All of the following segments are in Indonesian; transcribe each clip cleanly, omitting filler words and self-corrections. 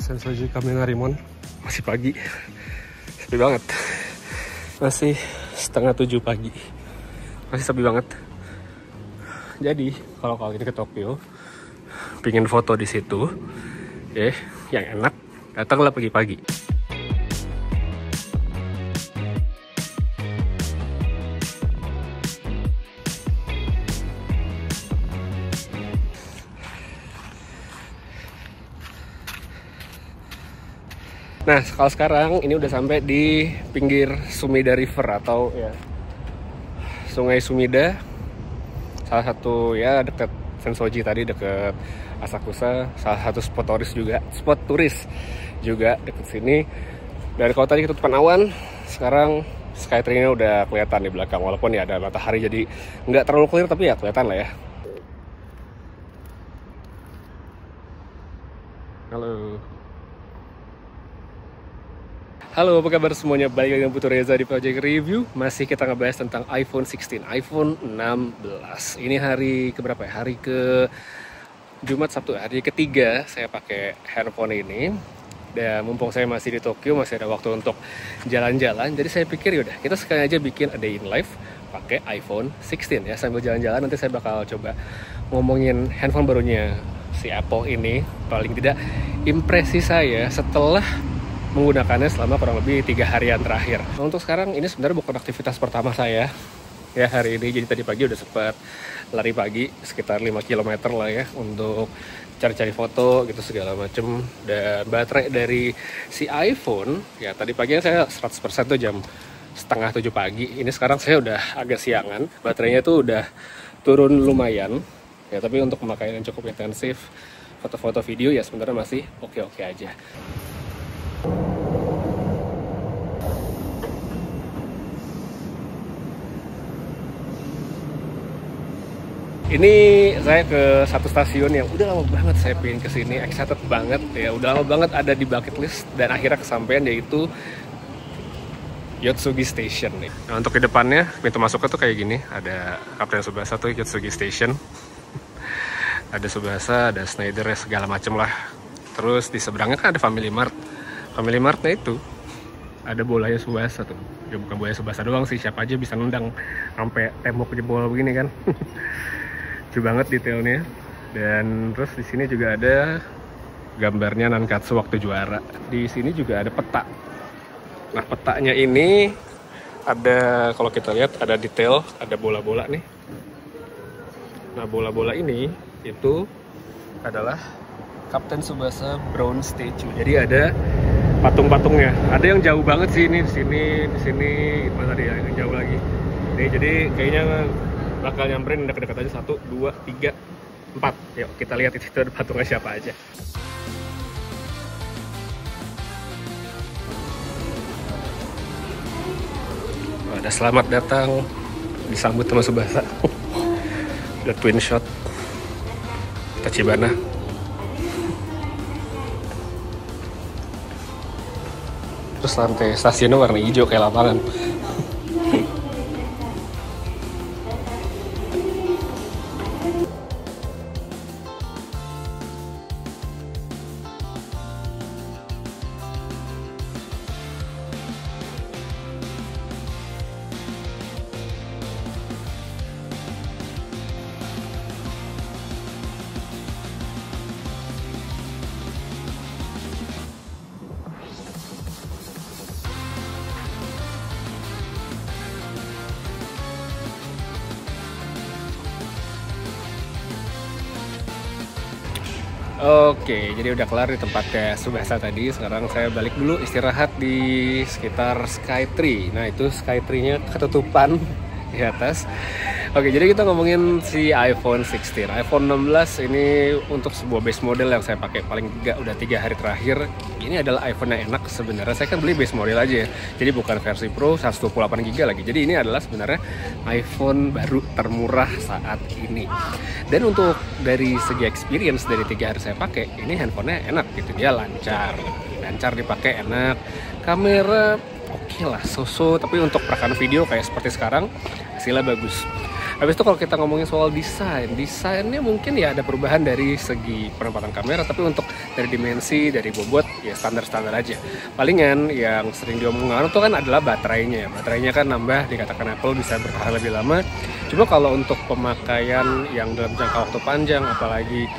Sensoji Kaminarimon. Masih pagi, sepi banget. Masih 6:30 pagi, masih sepi banget. Jadi kalau kali ini ke Tokyo, pingin foto di situ, yang enak, datanglah pagi-pagi. Nah, kalau sekarang ini udah sampai di pinggir Sumida River atau ya Sungai Sumida. Salah satu ya deket Sensoji tadi, deket Asakusa. Salah satu spot turis juga deket sini. Dari kalau tadi ketutupan awan, sekarang Skytree-nya udah kelihatan di belakang. Walaupun ya ada matahari jadi nggak terlalu clear, tapi ya kelihatan lah ya. Halo, apa kabar semuanya? Balik lagi dengan Putu Reza di Project Review. Masih kita ngebahas tentang iPhone 16, iPhone 16. Ini hari keberapa ya? Hari ke Jumat, Sabtu, hari ketiga saya pakai handphone ini. Dan mumpung saya masih di Tokyo, masih ada waktu untuk jalan-jalan. Jadi saya pikir yaudah, kita sekali aja bikin a day in life pakai iPhone 16 ya. Sambil jalan-jalan nanti saya bakal coba ngomongin handphone barunya si Apple ini. Paling tidak impresi saya setelah menggunakannya selama kurang lebih 3 harian terakhir. Nah, untuk sekarang ini sebenarnya bukan aktivitas pertama saya ya hari ini. Jadi tadi pagi udah sempat lari pagi sekitar 5 km lah ya untuk cari-cari foto gitu segala macem. Dan baterai dari si iPhone ya tadi pagi saya 100% tuh jam 6:30 pagi. Ini sekarang saya udah agak siangan. Baterainya tuh udah turun lumayan ya, tapi untuk pemakaian yang cukup intensif, foto-foto video ya sebenarnya masih oke-oke aja. Ini saya ke satu stasiun yang udah lama banget saya pengen kesini, excited banget ya, udah lama banget ada di bucket list dan akhirnya kesampaian, yaitu Yotsugi Station nih. Nah, untuk ke depannya pintu masuknya tuh kayak gini, ada Kapten Tsubasa tuh Yotsugi Station. Ada Tsubasa, ada Schneider segala macem lah. Terus di seberangnya kan ada Family Mart. Family Martnya itu ada bolanya Tsubasa tuh. Ya bukan bolanya Tsubasa doang sih, siapa aja bisa nendang sampai tembok jebol begini kan. Lucu banget detailnya. Dan terus di sini juga ada gambarnya Nankatsu waktu juara. Di sini juga ada peta. Nah, petanya ini ada, kalau kita lihat ada detail, ada bola-bola nih. Nah, bola-bola ini itu adalah Kapten Tsubasa Bronze Statue. Jadi ada patung-patungnya. Ada yang jauh banget sih ini, di sini, mana tadi ya, yang jauh lagi. Nih, jadi kayaknya bakal nyamperin dekat-dekat aja. 1, 2, 3, 4. Yuk kita lihat itu ada patungnya siapa aja. Ada selamat datang, disambut sama Tsubasa. Ada twin shot Tachibana. Terus lantai stasiunnya warna hijau kayak lapangan. Oke, jadi udah kelar di tempatnya Tsubasa tadi. Sekarang saya balik dulu istirahat di sekitar Skytree. Nah, itu Skytree-nya ketutupan di atas. Oke, jadi kita ngomongin si iPhone 16. iPhone 16 ini untuk sebuah base model yang saya pakai paling tidak udah 3 hari terakhir. Ini adalah iPhone yang enak sebenarnya. Saya kan beli base model aja ya. Jadi bukan versi Pro 128GB lagi. Jadi ini adalah sebenarnya iPhone baru termurah saat ini. Dan untuk dari segi experience dari 3 hari saya pakai, ini handphonenya enak gitu. Dia lancar dipakai, enak. Kamera oke lah, so-so. Tapi untuk perekaman video kayak seperti sekarang, hasilnya bagus. Habis itu kalau kita ngomongin soal desainnya mungkin ya ada perubahan dari segi penempatan kamera, tapi untuk dari dimensi, dari bobot ya standar-standar aja. Palingan yang sering diomongin itu kan adalah baterainya. Baterainya kan nambah, dikatakan Apple bisa bertahan lebih lama. Cuma kalau untuk pemakaian yang dalam jangka waktu panjang, apalagi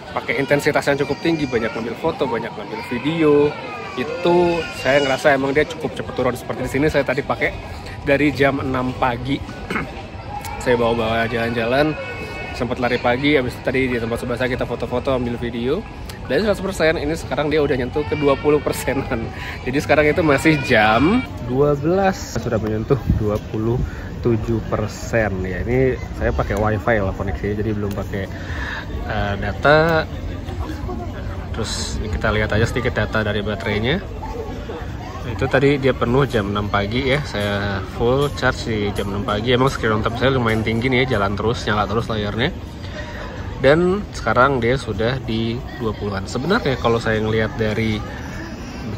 pakai intensitas yang cukup tinggi, banyak ngambil foto, banyak ngambil video, itu saya ngerasa emang dia cukup cepat turun. Seperti di sini saya tadi pakai dari jam 6 pagi saya bawa jalan-jalan, sempat lari pagi, habis itu tadi di tempat sebelah saya kita foto-foto, ambil video. Dari 100% ini sekarang dia udah nyentuh ke 20%-an. Jadi sekarang itu masih jam 12 sudah menyentuh 27%. Ya ini saya pakai wifi lah koneksinya, jadi belum pakai data. Terus kita lihat aja sedikit data dari baterainya. Itu tadi dia penuh jam 6 pagi ya, saya full charge di jam 6 pagi. Emang screen on top saya lumayan tinggi nih ya, jalan terus, nyala terus layarnya. Dan sekarang dia sudah di 20-an. Sebenarnya kalau saya ngelihat dari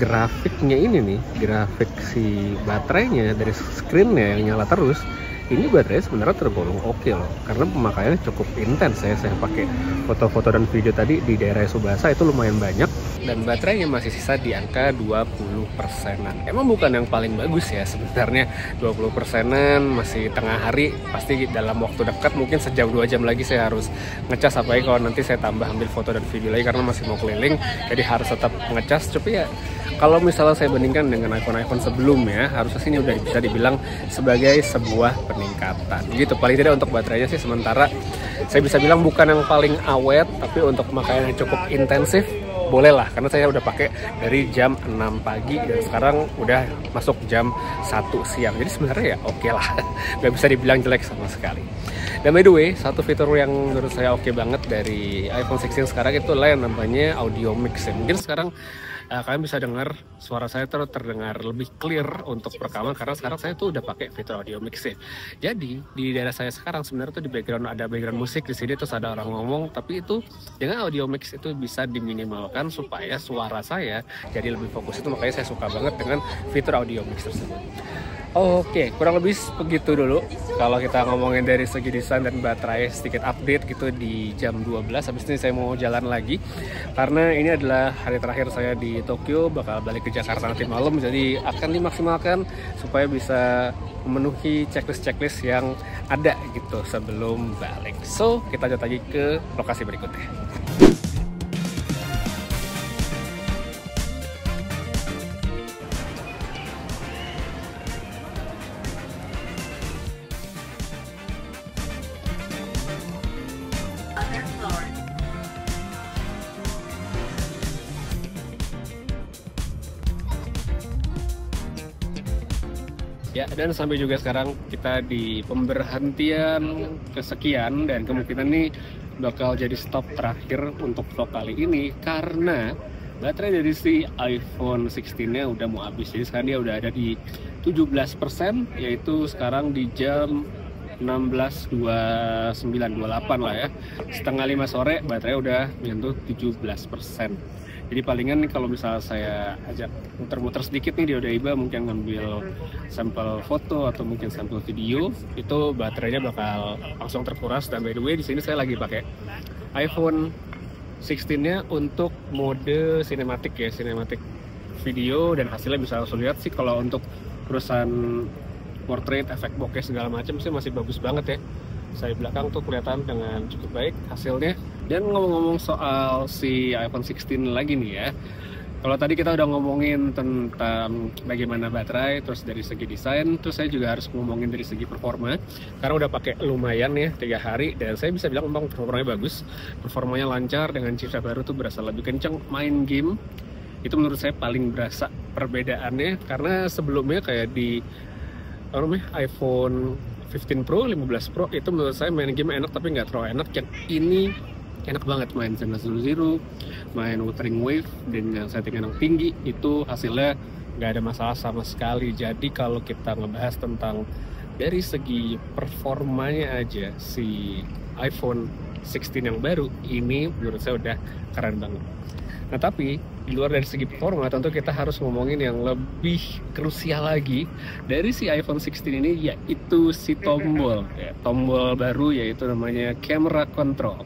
grafiknya ini nih, grafik si baterainya dari screennya yang nyala terus, ini baterainya sebenarnya tergolong oke loh, karena pemakaiannya cukup intens ya. Saya pakai foto-foto dan video tadi di daerah Subasa itu lumayan banyak, dan baterainya masih sisa di angka 20%-an. Emang bukan yang paling bagus ya sebenarnya, 20%-an, masih tengah hari, pasti dalam waktu dekat mungkin sejam 2 jam lagi saya harus ngecas, apalagi kalau nanti saya tambah ambil foto dan video lagi karena masih mau keliling, jadi harus tetap ngecas. Tapi ya kalau misalnya saya bandingkan dengan iPhone sebelumnya, harusnya sini udah bisa dibilang sebagai sebuah peningkatan gitu. Paling tidak untuk baterainya sih sementara saya bisa bilang bukan yang paling awet, tapi untuk pemakaian yang cukup intensif boleh lah, karena saya udah pakai dari jam 6 pagi dan sekarang udah masuk jam 1 siang. Jadi sebenarnya ya oke lah, nggak bisa dibilang jelek sama sekali. Dan by the way, satu fitur yang menurut saya oke banget dari iPhone 16 sekarang itu adalah yang namanya audio mix ya. Mungkin sekarang kalian bisa dengar suara saya terdengar lebih clear untuk perekaman karena sekarang saya tuh udah pakai fitur audio mix ya. Jadi di daerah saya sekarang sebenarnya tuh di background ada background musik di sini, terus ada orang ngomong, tapi itu dengan audio mix itu bisa diminimalkan supaya suara saya jadi lebih fokus. Itu makanya saya suka banget dengan fitur audio mix tersebut. Oke, kurang lebih begitu dulu kalau kita ngomongin dari segi desain dan baterai, sedikit update gitu di jam 12. Habis ini saya mau jalan lagi karena ini adalah hari terakhir saya di Tokyo, bakal balik ke Jakarta nanti malam, jadi akan dimaksimalkan supaya bisa memenuhi checklist yang ada gitu sebelum balik. So, kita lanjut lagi ke lokasi berikutnya. Ya, dan sampai juga sekarang kita di pemberhentian kesekian, dan kemungkinan ini bakal jadi stop terakhir untuk vlog kali ini karena baterai dari si iPhone 16-nya udah mau habis. Jadi sekarang dia udah ada di 17%, yaitu sekarang di jam 16.29, 28 lah ya. Setengah 5 sore baterai udah menyentuh 17%. Jadi palingan nih kalau misalnya saya ajak muter-muter sedikit nih di Odaiba, mungkin ngambil sampel foto atau mungkin sampel video, itu baterainya bakal langsung terkuras. Dan by the way, di sini saya lagi pakai iPhone 16-nya untuk mode sinematik ya, sinematik video, dan hasilnya bisa langsung lihat sih. Kalau untuk urusan portrait, efek bokeh segala macam sih masih bagus banget ya. Saya belakang tuh kelihatan dengan cukup baik hasilnya. Dan ngomong-ngomong soal si iPhone 16 lagi nih ya, kalau tadi kita udah ngomongin tentang bagaimana baterai, terus dari segi desain, terus saya juga harus ngomongin dari segi performa, karena udah pakai lumayan ya 3 hari, dan saya bisa bilang memang performanya bagus, performanya lancar, dengan chipset baru tuh berasa lebih kenceng. Main game itu menurut saya paling berasa perbedaannya, karena sebelumnya kayak di iPhone 15 Pro, 15 Pro itu menurut saya main game enak tapi nggak terlalu enak. Yang ini enak banget, main 1900, main Wuthering Wave dengan settingan yang tinggi, itu hasilnya nggak ada masalah sama sekali. Jadi kalau kita ngebahas tentang dari segi performanya aja, si iPhone 16 yang baru ini menurut saya udah keren banget. Nah tapi di luar dari segi performa tentu kita harus ngomongin yang lebih krusial lagi dari si iPhone 16 ini, yaitu si tombol tombol baru, yaitu namanya camera control.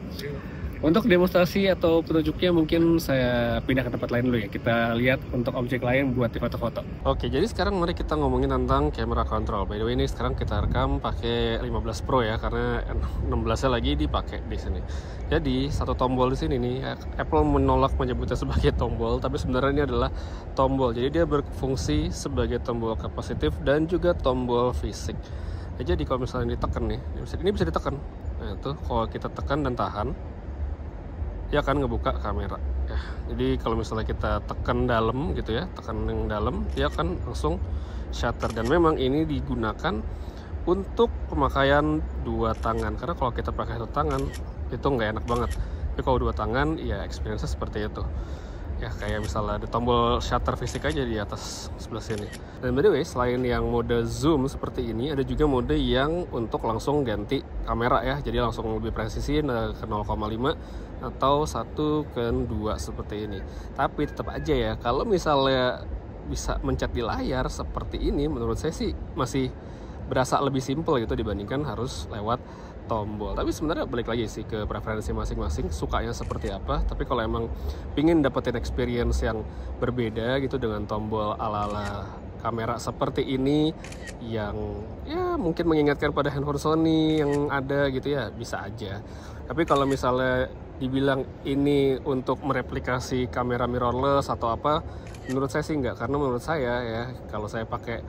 Untuk demonstrasi atau petunjuknya mungkin saya pindah ke tempat lain dulu ya. Kita lihat untuk objek lain buat di foto-foto. Oke, jadi sekarang mari kita ngomongin tentang camera control. By the way, ini sekarang kita rekam pakai 15 Pro ya, karena 16-nya lagi dipakai di sini. Jadi satu tombol di sini nih, Apple menolak menyebutnya sebagai tombol, tapi sebenarnya ini adalah tombol. Jadi dia berfungsi sebagai tombol kapasitif dan juga tombol fisik. Jadi kalau misalnya ditekan nih, ini bisa ditekan. Nah itu kalau kita tekan dan tahan, dia akan ngebuka kamera ya. Jadi kalau misalnya kita tekan dalam gitu ya, tekan yang dalam, dia akan langsung shutter. Dan memang ini digunakan untuk pemakaian dua tangan, karena kalau kita pakai satu tangan itu nggak enak banget. Tapi kalau dua tangan ya experience-nya seperti itu ya, kayak misalnya ada tombol shutter fisik aja di atas sebelah sini. Dan by the way, selain yang mode zoom seperti ini, ada juga mode yang untuk langsung ganti kamera ya. Jadi langsung lebih presisi ke 0,5 atau 1:2 seperti ini. Tapi tetap aja ya, kalau misalnya bisa mencet di layar seperti ini, menurut saya sih masih berasa lebih simple gitu dibandingkan harus lewat tombol. Tapi sebenarnya balik lagi sih ke preferensi masing-masing, sukanya seperti apa. Tapi kalau emang pingin dapetin experience yang berbeda gitu dengan tombol ala-ala kamera seperti ini, yang ya mungkin mengingatkan pada handphone Sony yang ada gitu ya, bisa aja. Tapi kalau misalnya dibilang ini untuk mereplikasi kamera mirrorless atau apa, menurut saya sih enggak. Karena menurut saya ya, kalau saya pakai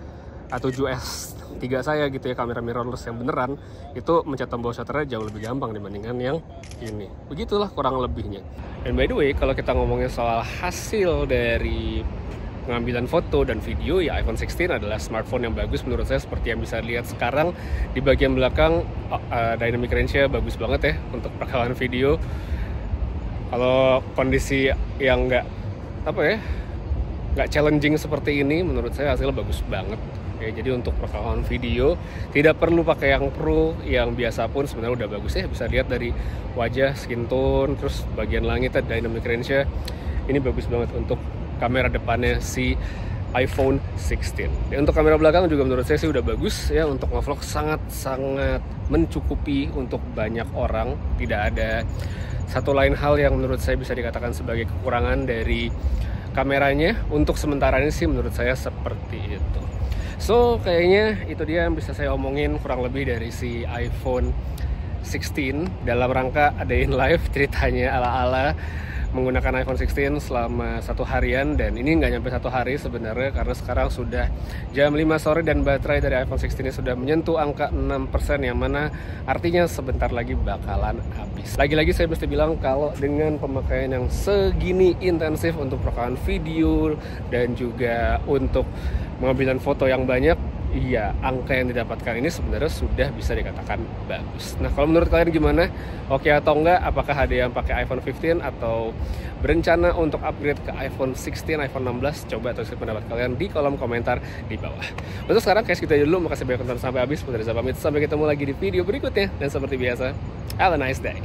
A7S 3 saya gitu ya, kamera mirrorless yang beneran, itu mencet tombol shutternya jauh lebih gampang dibandingkan yang ini. Begitulah kurang lebihnya. Dan by the way, kalau kita ngomongin soal hasil dari pengambilan foto dan video, ya iPhone 16 adalah smartphone yang bagus menurut saya. Seperti yang bisa dilihat sekarang di bagian belakang, dynamic range-nya bagus banget ya untuk perekaman video. Kalau kondisi yang nggak challenging seperti ini, menurut saya hasilnya bagus banget. Ya, jadi untuk rekaman video tidak perlu pakai yang pro, yang biasa pun sebenarnya udah bagus ya. Bisa lihat dari wajah, skin tone, terus bagian langit, dynamic range-nya ini bagus banget untuk kamera depannya si iPhone 16. Dan untuk kamera belakang juga menurut saya sih udah bagus ya, untuk nge-vlog sangat-sangat mencukupi untuk banyak orang. Tidak ada satu lain hal yang menurut saya bisa dikatakan sebagai kekurangan dari kameranya. Untuk sementara ini sih menurut saya seperti itu. So kayaknya itu dia yang bisa saya omongin kurang lebih dari si iPhone 16 dalam rangka adain live ceritanya ala-ala menggunakan iPhone 16 selama 1 harian. Dan ini nggak nyampe 1 hari sebenarnya, karena sekarang sudah jam 5 sore dan baterai dari iPhone 16 ini sudah menyentuh angka 6%, yang mana artinya sebentar lagi bakalan habis. Lagi-lagi saya mesti bilang kalau dengan pemakaian yang segini intensif untuk perekaman video dan juga untuk pengambilan foto yang banyak, iya, angka yang didapatkan ini sebenarnya sudah bisa dikatakan bagus. Nah, kalau menurut kalian gimana? Oke atau enggak? Apakah ada yang pakai iPhone 15 atau berencana untuk upgrade ke iPhone 16, iPhone 16? Coba tulis pendapat kalian di kolom komentar di bawah. Untuk sekarang, guys, kita dulu. Makasih banyak nonton sampai habis. Putri Reza pamit. Sampai ketemu lagi di video berikutnya. Dan seperti biasa, have a nice day.